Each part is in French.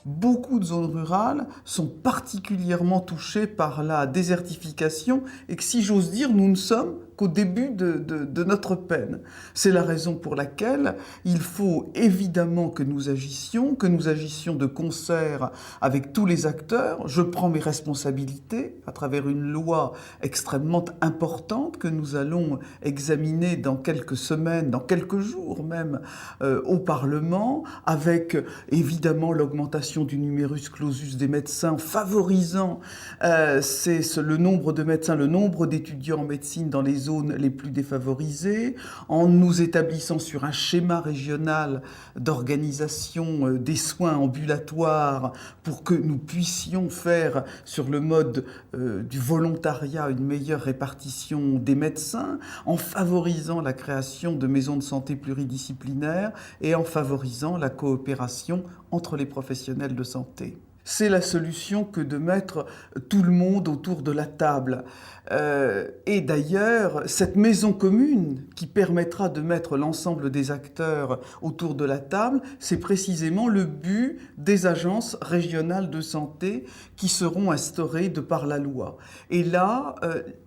Beaucoup de zones rurales sont particulièrement touchées par la désertification et que, si j'ose dire, nous ne sommes qu'au début de notre peine. C'est la raison pour laquelle il faut évidemment que nous agissions de concert avec tous les acteurs. Je prends mes responsabilités à travers une loi extrêmement importante que nous allons examiner dans quelques semaines, dans quelques jours même, au Parlement, avec évidemment l'augmentation du numerus clausus des médecins, favorisant le nombre de médecins, le nombre d'étudiants en médecine dans les zones les plus défavorisées, en nous établissant sur un schéma régional d'organisation des soins ambulatoires pour que nous puissions faire sur le mode du volontariat une meilleure répartition des médecins, en favorisant la création de maisons de santé pluridisciplinaires et en favorisant la coopération entre les professionnels de santé. C'est la solution que de mettre tout le monde autour de la table. Et d'ailleurs, cette maison commune qui permettra de mettre l'ensemble des acteurs autour de la table, c'est précisément le but des agences régionales de santé qui seront instaurées de par la loi. Et là,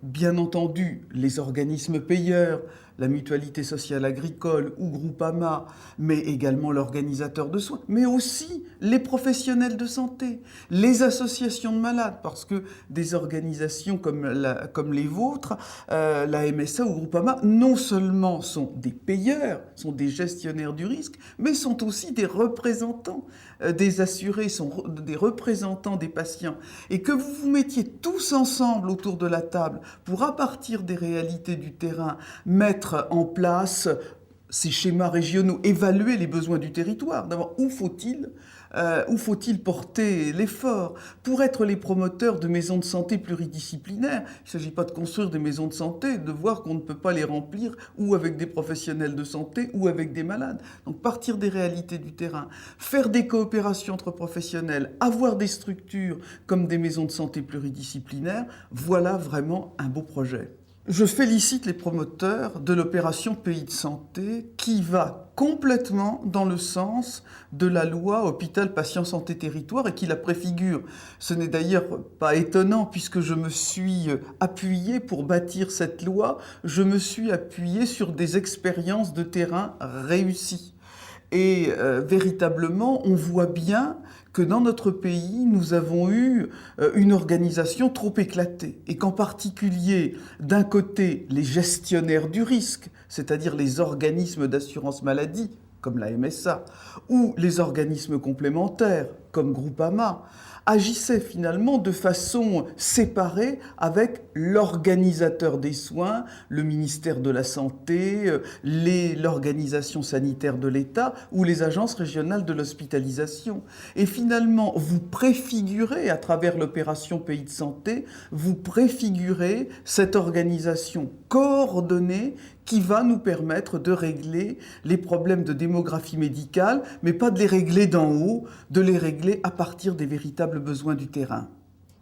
bien entendu, les organismes payeurs, la mutualité sociale agricole ou Groupama, mais également l'organisateur de soins, mais aussi les professionnels de santé, les associations de malades, parce que des organisations comme les vôtres, la MSA ou Groupama, non seulement sont des payeurs, sont des gestionnaires du risque, mais sont aussi des représentants des assurés, sont des représentants des patients. Et que vous vous mettiez tous ensemble autour de la table pour, à partir des réalités du terrain, mettre en place ces schémas régionaux, évaluer les besoins du territoire. D'abord, où faut-il porter l'effort pour être les promoteurs de maisons de santé pluridisciplinaires? Il ne s'agit pas de construire des maisons de santé, de voir qu'on ne peut pas les remplir ou avec des professionnels de santé ou avec des malades. Donc partir des réalités du terrain, faire des coopérations entre professionnels, avoir des structures comme des maisons de santé pluridisciplinaires, voilà vraiment un beau projet. Je félicite les promoteurs de l'opération Pays de Santé qui va complètement dans le sens de la loi Hôpital Patient Santé Territoire et qui la préfigure. Ce n'est d'ailleurs pas étonnant puisque je me suis appuyé pour bâtir cette loi, je me suis appuyé sur des expériences de terrain réussies. Et véritablement, on voit bien que dans notre pays, nous avons eu une organisation trop éclatée et qu'en particulier, d'un côté, les gestionnaires du risque, c'est-à-dire les organismes d'assurance maladie, comme la MSA, ou les organismes complémentaires, comme Groupama, agissaient finalement de façon séparée avec l'organisateur des soins, le ministère de la Santé, l'organisation sanitaire de l'État ou les agences régionales de l'hospitalisation. Et finalement, vous préfigurez, à travers l'opération Pays de Santé, vous préfigurez cette organisation coordonnée qui va nous permettre de régler les problèmes de démographie médicale, mais pas de les régler d'en haut, de les régler à partir des véritables besoins du terrain.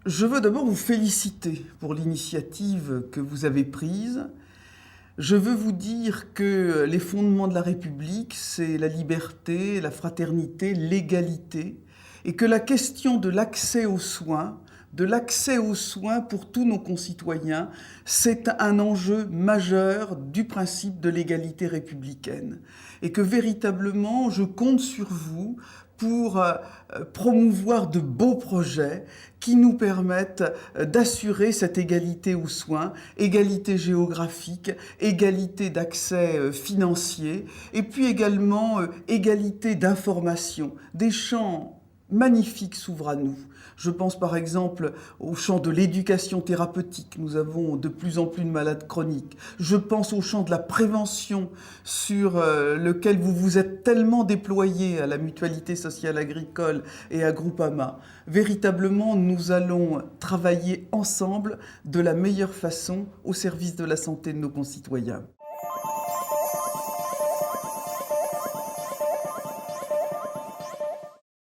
Je veux d'abord vous féliciter pour l'initiative que vous avez prise. Je veux vous dire que les fondements de la République, c'est la liberté, la fraternité, l'égalité, et que la question de l'accès aux soins, pour tous nos concitoyens, c'est un enjeu majeur du principe de l'égalité républicaine. Et que véritablement, je compte sur vous pour promouvoir de beaux projets qui nous permettent d'assurer cette égalité aux soins, égalité géographique, égalité d'accès financier, et puis également égalité d'information. Des champs magnifiques s'ouvrent à nous. Je pense par exemple au champ de l'éducation thérapeutique. Nous avons de plus en plus de malades chroniques. Je pense au champ de la prévention sur lequel vous vous êtes tellement déployés à la mutualité sociale agricole et à Groupama. Véritablement, nous allons travailler ensemble de la meilleure façon au service de la santé de nos concitoyens.